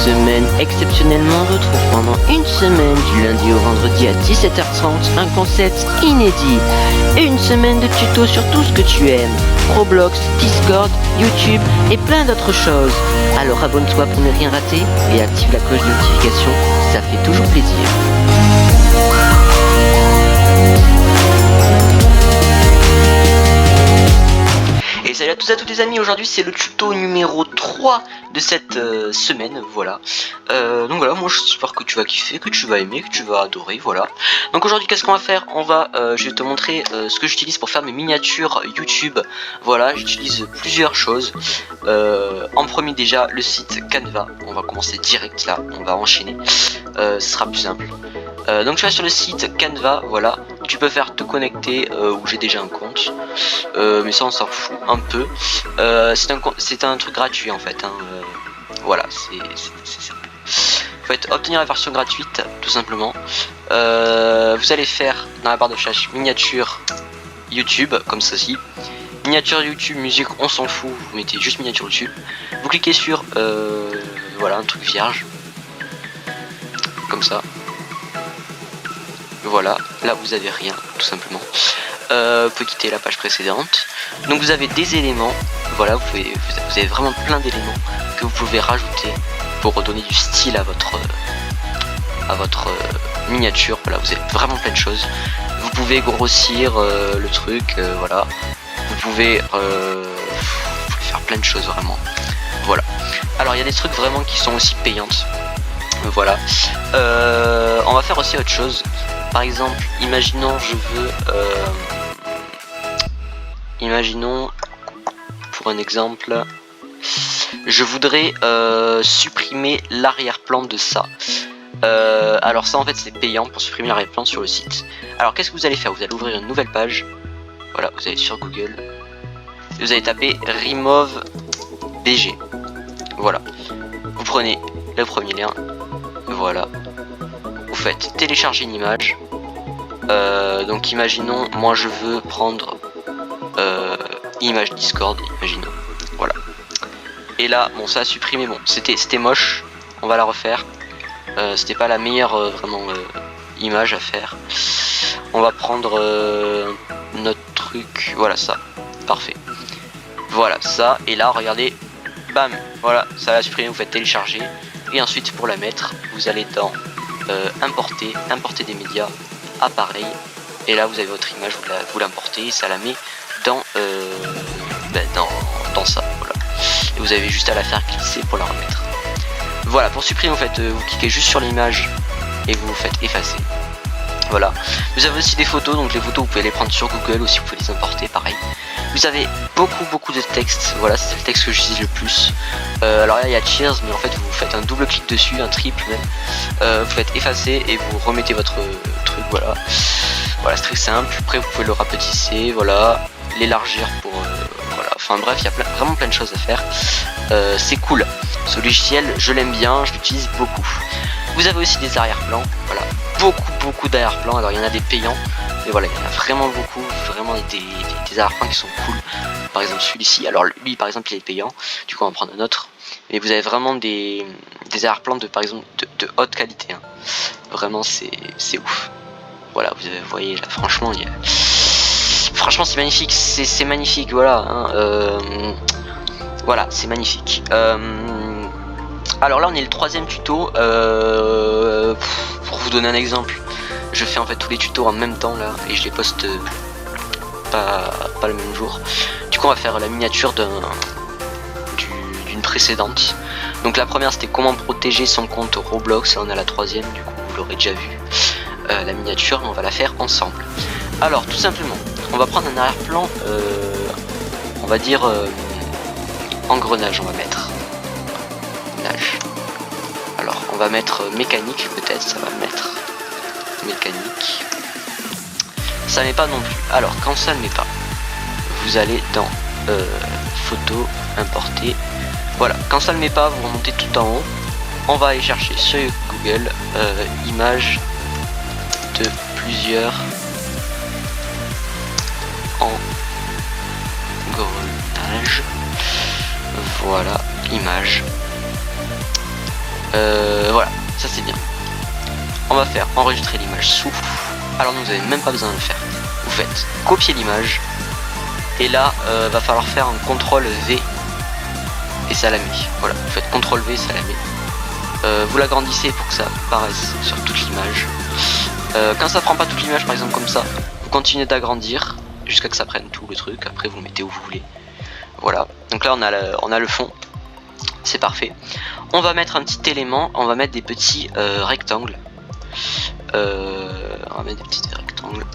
semaine, exceptionnellement, on retrouve pendant une semaine, du lundi au vendredi à 17h30, un concept inédit. Une semaine de tutos sur tout ce que tu aimes. Roblox, Discord, YouTube et plein d'autres choses. Alors abonne-toi pour ne rien rater et active la cloche de notification, ça fait toujours plaisir. Et salut à tous et à toutes les amis, aujourd'hui c'est le tuto numéro 3 de cette semaine, voilà. Donc voilà, moi j'espère que tu vas kiffer, que tu vas aimer, que tu vas adorer, voilà. Donc aujourd'hui qu'est-ce qu'on va faire? Je vais te montrer ce que j'utilise pour faire mes miniatures YouTube. Voilà, j'utilise plusieurs choses. En premier déjà le site Canva, on va commencer direct là, on va enchaîner, ce sera plus simple. Donc tu vas sur le site Canva, voilà, tu peux faire te connecter où j'ai déjà un compte, mais ça on s'en fout un peu. C'est un truc gratuit en fait, hein, voilà, c'est simple. Vous faites obtenir la version gratuite tout simplement. Vous allez faire dans la barre de recherche miniature YouTube comme ceci. Miniature YouTube, musique, on s'en fout, vous mettez juste miniature YouTube. Vous cliquez sur voilà, un truc vierge comme ça. Voilà, là vous avez rien tout simplement. Vous pouvez quitter la page précédente. Donc vous avez des éléments, voilà, vous avez vraiment plein d'éléments que vous pouvez rajouter pour redonner du style à votre miniature. Voilà, vous avez vraiment plein de choses. Vous pouvez grossir le truc, voilà. Vous pouvez faire plein de choses vraiment. Voilà. Alors il y a des trucs vraiment qui sont aussi payantes. Voilà. On va faire aussi autre chose. Par exemple, imaginons imaginons pour un exemple, je voudrais supprimer l'arrière-plan de ça. Alors ça en fait c'est payant pour supprimer l'arrière-plan sur le site. Alors qu'est-ce que vous allez faire? Vous allez ouvrir une nouvelle page. Voilà, vous allez sur Google. Et vous allez taper remove BG. Voilà. Vous prenez le premier lien. Voilà. Vous faites télécharger une image. Donc imaginons, moi je veux prendre image Discord, imaginons. Voilà. Et là, bon ça a supprimé, bon c'était moche. On va la refaire. C'était pas la meilleure vraiment image à faire. On va prendre notre truc. Voilà ça. Parfait. Voilà ça. Et là regardez. Bam. Voilà, ça a supprimé, vous faites télécharger. Et ensuite pour la mettre, vous allez dans importer des médias, appareil, et là vous avez votre image, vous l'importez, ça la met dans dans ça, voilà. Et vous avez juste à la faire glisser pour la remettre. Voilà, pour supprimer, en fait, vous cliquez juste sur l'image et vous faites effacer. Voilà. Vous avez aussi des photos, donc les photos vous pouvez les prendre sur Google aussi, vous pouvez les importer, pareil. Vous avez beaucoup de texte, voilà, c'est le texte que j'utilise le plus. Alors là il y a Cheers, mais en fait vous faites un double clic dessus, un triple même. Vous faites effacer et vous remettez votre truc, voilà. Voilà, c'est très simple. Après vous pouvez le rapetisser, voilà, l'élargir pour voilà. Enfin bref, il y a vraiment plein de choses à faire. C'est cool. Ce logiciel, je l'aime bien, je l'utilise beaucoup. Vous avez aussi des arrière-plans, voilà, beaucoup d'arrière-plans. Alors il y en a des payants, mais voilà, il y en a vraiment beaucoup, vraiment des arrière-plans qui sont cool. Par exemple celui-ci, alors lui par exemple il est payant, du coup on va prendre un autre. Mais vous avez vraiment des arrière-plans de par exemple de haute qualité, hein. Vraiment c'est ouf. Voilà, vous voyez là, franchement franchement c'est magnifique, c'est magnifique, voilà, hein, voilà, c'est magnifique. Alors là on est le troisième tuto. Pour vous donner un exemple, je fais en fait tous les tutos en même temps là et je les poste pas le même jour. Du coup on va faire la miniature d'une précédente. Donc la première c'était comment protéger son compte Roblox. Là on a la troisième, du coup vous l'aurez déjà vu. La miniature, on va la faire ensemble. Alors tout simplement on va prendre un arrière-plan, on va dire engrenage, on va mettre. Alors on va mettre mécanique, peut-être ça va mettre mécanique. Ça met pas non plus. Alors quand ça ne met pas, vous allez dans photo, importer. Voilà, quand ça ne met pas, vous remontez tout en haut. On va aller chercher sur Google images de plusieurs engrenages. Voilà, image. Voilà, ça c'est bien. On va faire enregistrer l'image sous. Alors vous n'avez même pas besoin de le faire. Vous faites copier l'image. Et là, va falloir faire un CTRL V. Et ça la met. Voilà, vous faites CTRL V, ça la met. Vous l'agrandissez pour que ça apparaisse sur toute l'image. Quand ça prend pas toute l'image, par exemple comme ça, vous continuez d'agrandir jusqu'à que ça prenne tout le truc. Après, vous le mettez où vous voulez. Voilà. Donc là, on a le fond. C'est parfait. On va mettre un petit élément. On va mettre des petits rectangles. On va mettre des petits rectangles.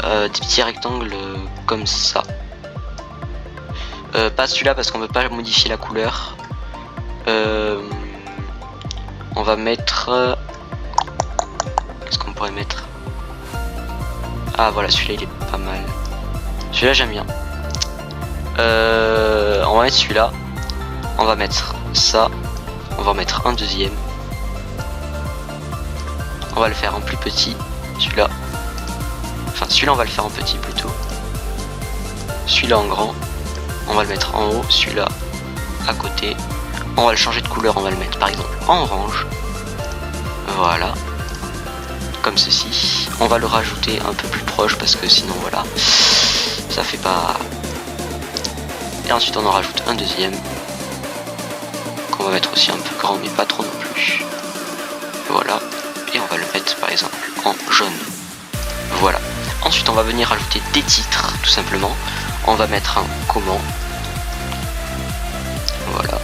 Des petits rectangles comme ça. Pas celui-là parce qu'on ne veut pas modifier la couleur. On va mettre... Qu'est-ce qu'on pourrait mettre? Ah voilà, celui-là il est pas mal. Celui-là j'aime bien. On va mettre celui-là. On va mettre ça. On va en mettre un deuxième. On va le faire en plus petit. Celui-là. Enfin celui-là on va le faire en petit plutôt. Celui-là en grand. On va le mettre en haut. Celui-là à côté. On va le changer de couleur. On va le mettre par exemple en orange. Voilà. Comme ceci. On va le rajouter un peu plus proche parce que sinon voilà. Ça fait pas... Et ensuite on en rajoute un deuxième. Qu'on va mettre aussi un peu grand mais pas trop non plus. Voilà. Et on va le mettre par exemple en jaune. Voilà. Ensuite on va venir ajouter des titres tout simplement. On va mettre un comment. Voilà.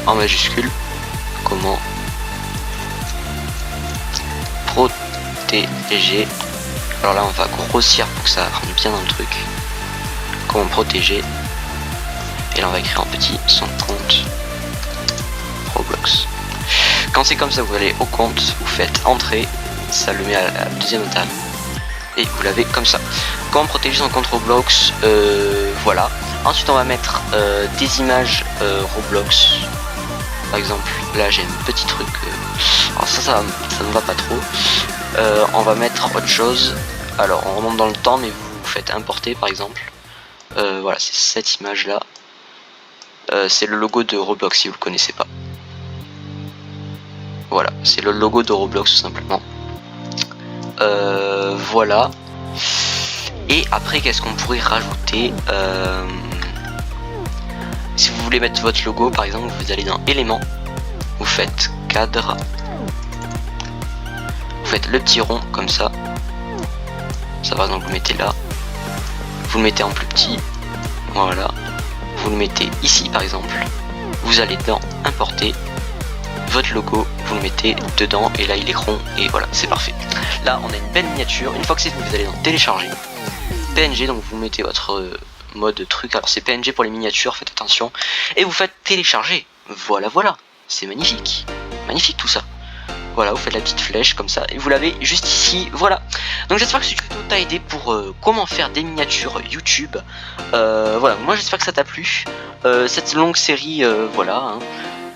En majuscule. Comment protéger. Alors là on va grossir pour que ça rentre bien dans le truc. Comment protéger. Et là on va écrire en petit son compte Roblox. Quand c'est comme ça, vous allez au compte, vous faites entrer, ça le met à la deuxième étape et vous l'avez comme ça. Comment protéger son compte Roblox, voilà. Ensuite on va mettre des images Roblox. Par exemple là j'ai un petit truc, alors ça ne va pas trop. On va mettre autre chose. Alors on remonte dans le temps mais vous faites importer par exemple. Voilà, c'est cette image là. C'est le logo de Roblox si vous le connaissez pas. Voilà, c'est le logo de Roblox tout simplement. Voilà. Et après, qu'est-ce qu'on pourrait rajouter? Si vous voulez mettre votre logo, par exemple, vous allez dans éléments, vous faites cadre, vous faites le petit rond comme ça. Ça par exemple, vous le mettez là, vous le mettez en plus petit, voilà. Vous le mettez ici par exemple. Vous allez dans importer. Votre logo, vous le mettez dedans et là il est rond et voilà, c'est parfait. Là on a une belle miniature. Une fois que c'est fait, vous allez dans télécharger PNG, donc vous mettez votre mode truc. Alors c'est PNG pour les miniatures, faites attention. Et vous faites télécharger. Voilà, voilà, c'est magnifique. Magnifique tout ça. Voilà, vous faites la petite flèche comme ça et vous l'avez juste ici, voilà. Donc j'espère que ce tuto t'a aidé pour comment faire des miniatures YouTube. Voilà, moi j'espère que ça t'a plu. Cette longue série, voilà, hein.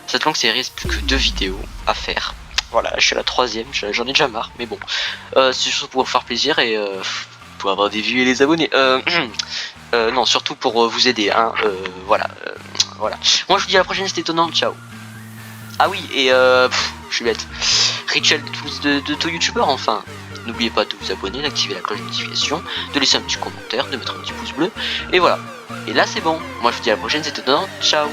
Cette longue série, c'est plus que 2 vidéos à faire. Voilà, je suis à la 3ème, j'en ai déjà marre, mais bon. C'est juste pour vous faire plaisir et pour avoir des vues et les abonnés. Non, surtout pour vous aider, hein. Voilà, voilà. Moi je vous dis à la prochaine, c'était étonnant, ciao. Ah oui, et je suis bête. Rituel de tout youtubeur, enfin. N'oubliez pas de vous abonner, d'activer la cloche de notification, de laisser un petit commentaire, de mettre un petit pouce bleu. Et voilà. Et là c'est bon. Moi je vous dis à la prochaine, c'était étonnant, ciao.